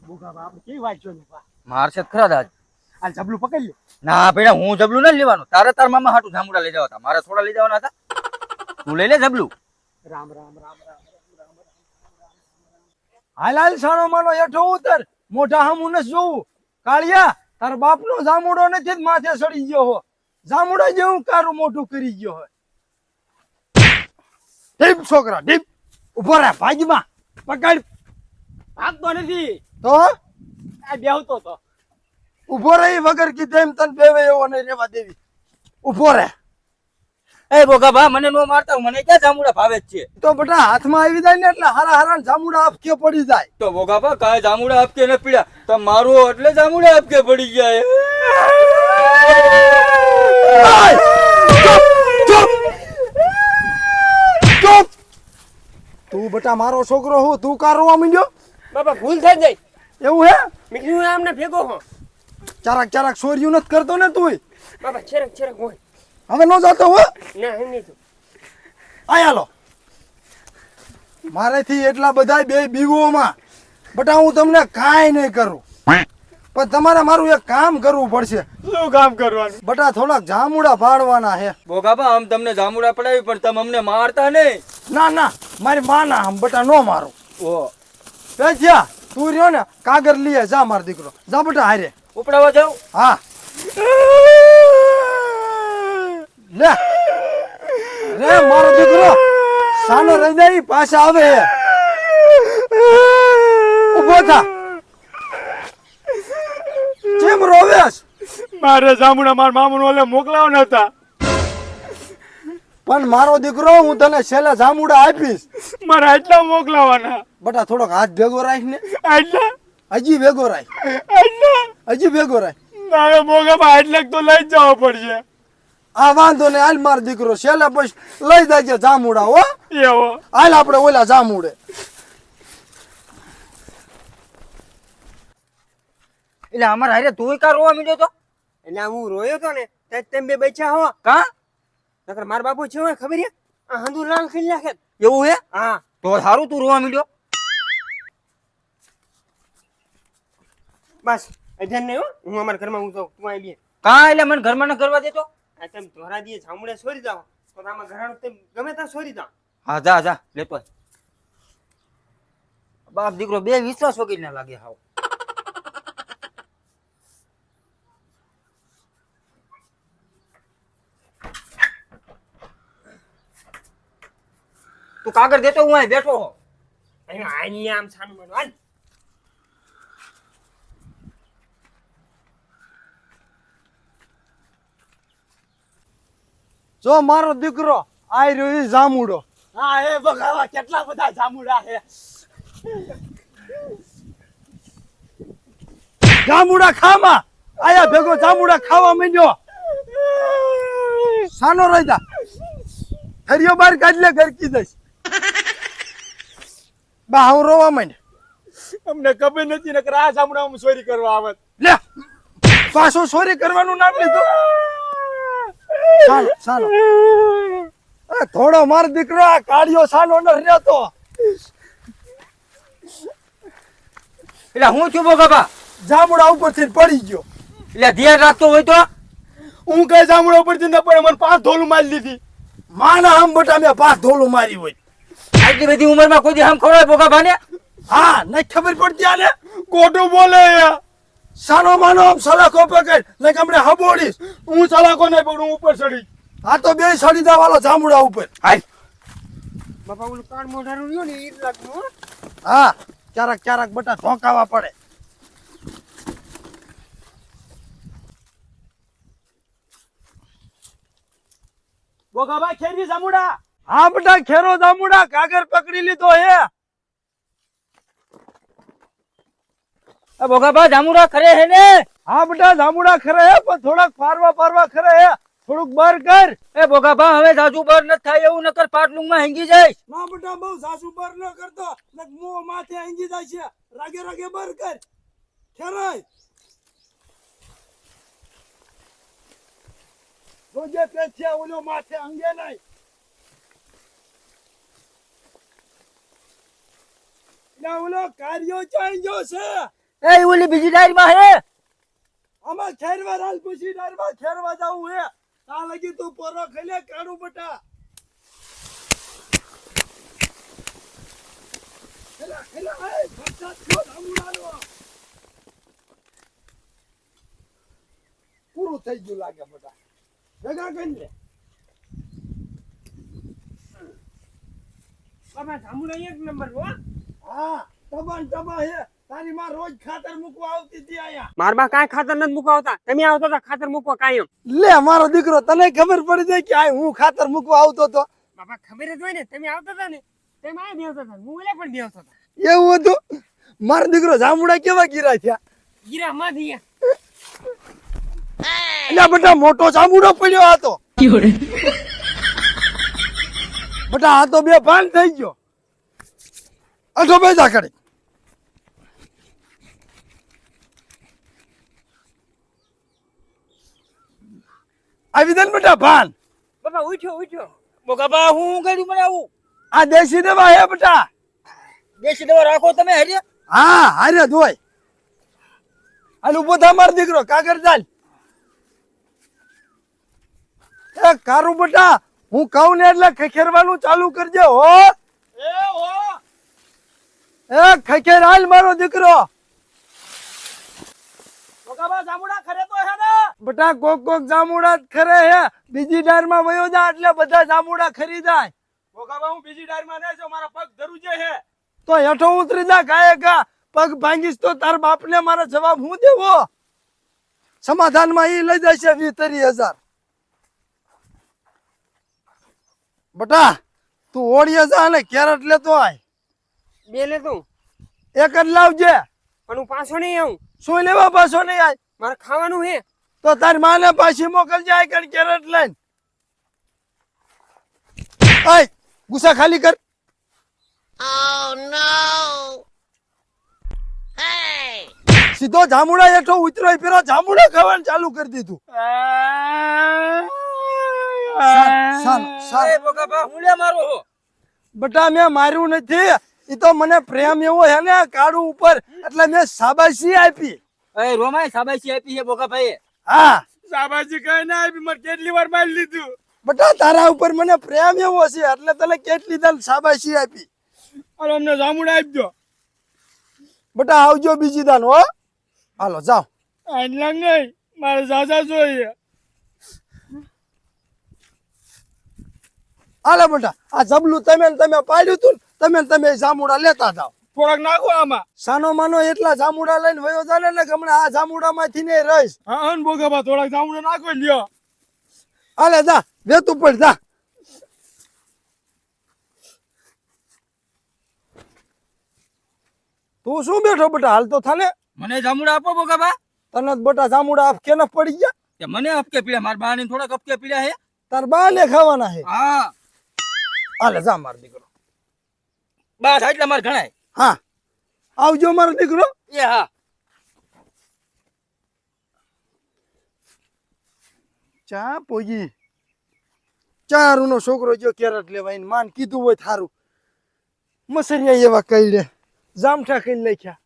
બોગા બા આપણે કેવી વાત જોઈને બા મારશે જ ખરા આજ. આ જબલું પકડી લે. ના પેલા હું જબલું નથી લેવાનું. તારે તાર મામા હાટું જામુડા લઈ જવા હતા. મારે થોડા લઈ જવાના હતા. તું લઈ લે જબલું. રામ રામ રામ રામ રામ હાલ હાલ સાણો માનો હેઠો ઉતર. મોઢા હમું ન જોવું. કાળિયા તાર બાપનો જામુડો નથી જ માથે સડી ગયો હો. જામુડા જેવું કારું મોઢું કરી ગયો હોય. ડીપ છોકરા ડીપ. ઉભો રહે ભાજમાં પકડ. ભાગતો નથી તો આ બેહતો તો. ઉભો રહી વગર કીધે એમ તને બેવે એવો નહીં રેવા દેવી. ઉભો રહે. એ બોગા બા મને નો મારતા. મને ક્યાં જામુડા ભાવે જ છે. તો બેટા હાથમાં આવી જાય ને એટલે હારા હારા જામુડા આપકે પડી જાય. તો બોગા બા કાંઈ જામુડા આપકે ન પીડ્યા. તો મારું એટલે જામુડા આપકે પડી ગયા. ચૂપ. તું બેટા મારો છોકરો હું તું કાર રોવા માંડ્યો. બાપા ભૂલ થઈ જાય. એવું હે મેં કીધું આમને ભેગો હો. ચારાક ચારાક સોર્યું નથી કરતો ને તું. બાપા છેરક છેરક હોય. હવે નો જાતો હો. ના એમ નહીં. આયા લો મારેથી એટલા બધા બે બીગોમાં બટા હું તમને કાંઈ નહીં કરું. પણ તમારે મારું એક કામ કરવું પડશે. શું કામ કરવાનું? બટા થોડાક જામુડા પાડવાના હે. બોગા બા આમ તમને જામુડા પડાવી પણ તમે અમને મારતા નહીં. ના ના મારી માના આમ બટા નો મારું. ઓ પેચ્યા તું રહ્યો ને કાગર લીએ જા માર દીકરો જા બટા હારે. ઉપડાવા જાઉં. હા લે રે મારો દીકરો સાનો રહી જાય પાછા આવે. ઉભો થા. કેમ રોવેશ? મારે જામુડા માર મામુનો ઓલે મોકલાવ નતા. પણ મારો દીકરો હું તને છેલ્લા જામુડા આપીશ. મારે આટલા મોકલાવાના. બટા થોડોક હાથ ભેગો રાખ ને. આટલા હજી ભેગો રાખ. આટલા હજી ભેગો રાખ. હવે મોગામાં આટલા તો લઈ જ જવો પડશે. આ વાંધો ને હાલ માર દીકરો છેલ્લા પછી લઈ જાય જામુડા હો. એવો હાલ આપણે ઓલા જામુડે. એટલે અમારા હારે તું કા રોવા માંડ્યો તો. એટલે હું રોયો તો ને તેમ બે બચ્ચા હો. કા નકર માર બાપુ છે હોય ખબર હે આ હંદુ લાલ ખીલ નાખે. એવું હે? હા તો સારું તું રોવા માંડ્યો. બસ અધ્યાન નહીં હો. હું અમારા ઘરમાં હું જાઉં તું અહીં બે. કા એટલે મને ઘરમાં ન કરવા દેતો. આ તેમ ધોરા દીએ જામુડા છોરી જાવ તો આમાં ઘરાણું તેમ ગમે ત્યાં છોરી જાવ. હા જા જા લેતો આય. બાપ દીકરો બે વિશ્વાસ વગર ના લાગે હાવ. તું કાગળ દેતો હું અહીં બેઠો હો. અહીંયા આની આમ છાનું માનું હાલ. જો મારો દીકરો આઈ રહ્યો ઈ જામુડો. હા એ બગાવા કેટલા બધા જામુડા છે. જામુડા ખામાં આયા ભેગો જામુડા ખાવા માંડ્યો. સાનો રહી જા. હરિયો બાર કાઢ લે ઘર કી દઈશ. બા હું રોવા માંડ. અમને ખબર નથી નકર આ જામુડા હું ચોરી કરવા આવત. લે પાછો ચોરી કરવાનું નામ લીધું. ચાલો ચાલો થોડો માર દીકરો આ કાળિયો સાનો ન રહેતો. એટલે હું છું બોગા બા. જામુડા ઉપરથી પડી ગયો. એટલે ધ્યાન રાખતો હોય તો. હું કઈ જામુડા ઉપરથી ન પડે મને 5 ધોલું મારી લીધી. માના આમ બટા મેં 5 ધોલું મારી હોય. આટલી બધી ઉંમરમાં કોઈ દી આમ ખવડાવે બોગા બાને? હા નહીં ખબર પડતી આને. ખોટું બોલે સાનો માનો આમ સલાખો પકડ ને હમણે હબોડીશ. હું સલાકો નહીં પકડું ઉપર ચડી. આ તો બે સડી દેવાલો જામુડા ઉપર. હાલ બાપા ઓલું કાન મોઢાનું રહ્યું ને ઈ લાગનું. હા ચારક ચારક બટા ધોકાવા પડે. બોગાબા ખેરી જામુડા. હા બટા ખેરો જામુડા કાગર પકડી લીધો હે. એ બોગા બા જામુડા ખરે હે ને? હા બટા જામુડા ખરે હે પણ થોડાક પારવા ખરે હે. થોડુંક બર કર. એ બોગા બા હવે જાજુ બર ન થાય એવું નકર પાટલુંગ માં હેંગી જઈશ. ના બટા બહુ સાસુ બર ન કરતો ને મોં માથે આંગી જાય છે. રાગે રાગે બર કર. ખેરાય રોજે પેચ્યા ઓલો માથે અંગે નહીં. ના ઓલો કાર્યો ચાઈ ગયો છે. એ ઓલી બીજી ડાયરીમાં હે. આમાં ખેરવા રાલ પછી ડારમાં ખેરવા જાવું હે તા લગી તું પોરો ખેલે કાળું બટા ખેલા ખેલા એ ફરસાદ છો ધામુડાનો પૂરું થઈ ગયું લાગે બટા ભેગા કરી લે બાપા જામુડા એક નંબર હો. હા ટબાન ટબા હે તારી માં રોજ ખાતર મૂકવા આવતી હતી આયા માર બા કાંઈ ખાતર નથી મુકાવતા, તમે આવતા હતા ખાતર મૂકવા કાયમ. લે મારો દીકરો તને ખબર પડી જાય કે આ હું ખાતર મૂકવા આવતો તો બાપા ખબર જ હોય ને, તમે આવતા હતા ને તમે આ બેવતા હતા, હું ઓલા પણ બેવતો હતા. એવું હતું મારો દીકરો જામુડા કેવા ગીરા થયા ગીરા માં દિયા એટલે બેટા મોટો જામુડો પડ્યો આ તો બેટા આ તો બે ભાન થઈ ગયો અઠો બેજા કરી આવી દે ને બેટા ભાન બાપા ઉઠ્યો ઉઠ્યો. બોકાબા હું કર્યું મને આવું? આ દેશી દવા હે બેટા દેશી દવા રાખો તમે હરી. હા હારે ધોય હાલ ઉભો થા મારો દીકરો કાગર ચાલ એ કારું બેટા હું કહું ને એટલે ખખેરવાનું ચાલુ કરજે હો એ ખખેર હાલ મારો દીકરો બોકાબા જામુડા ખરે તો હે ને? બેટા કોક કોક જામુડા જ ખરે હે બીજી ડારમાં વયો જા એટલે બધા જામુડા ખરી જાય બોકાબા હું બીજી ડાયરમાં નહીં છું, મારા પગ ધરુજે હે. તો હેઠો ઉતરી જા ગાયે ગા પગ ભાંગીશ તો તાર બાપને મારો જવાબ હું દેવો સમાધાનમાં ઈ લઈ જશે 20-30,000 બટા તું ઓળીએ જા ને કેરેટ લેતો આય બે લે તું એક જ લાવજે પણ હું પાછો નહીં આવું, શું લેવા પાછો નહીં આય મારે ખાવાનું હે. તો તારી માને પાછી મોકલજે આય કણ કેરેટ લઈને આય ગુસ્સા ખાલી કર સીધો જામુડા હેઠો ઉતરો પેલો જામુડા ખાવાનું ચાલુ કરી દીધું એ બોકાબા હું લે મારો હો. બટા મેં માર્યું નથી ઈ તો મને પ્રેમ એવો હે ને કાળું ઉપર એટલે મેં શાબાશી આપી એ રોમાય સાબાશી આપી છે બોકાભાઈએ. હા શાબાશી કઈ ના આપી, મને કેટલી વાર મારી લીધું. બટા તારા ઉપર મને પ્રેમ એવો છે એટલે તને કેટલી તને શાબાશી આપી અરે અમને જામુડા આપી દો. બટા આવજો બીજી દાન હો હાલો જાઓ આટલા નહીં, મારે સાસા જોઈએ. હાલે બેટા આ જબલું તમે ને તમે પાડ્યું તું ને તમે જામુડા લેતા જાઓ થોડાક નાખો આમાં. સાનો માનો એટલા જામુડા લઈને વયો જાને ને કે હમણાં આ જામુડા માંથી ને રહીશ હા બોકાબા થોડાક જામુડા નાખો લ્યો. હાલે જા વેતું પડ જા તું શું બેઠો બેટા હાલ તો થાને મને જામુડા આપો બોકાબા. તને જ બેટા જામુડા આપ કેને પડી ગયા કે મને હપકે પીડ્યા, મારા બાને થોડાક હપકે પીડ્યા હે. તાર બા ને ખાવાના હે હા હાલે જા મારો દીકરો બસ એટલે મારે ઘણાય. હા આવજો મારો દીકરો એ હા ચા પોગી ચારુનો છોકરો જો કેરેટ લેવા એને માન કીધું હોય થારું મસરિયા એવા કઈ લે જામઠા કઈ લખ્યા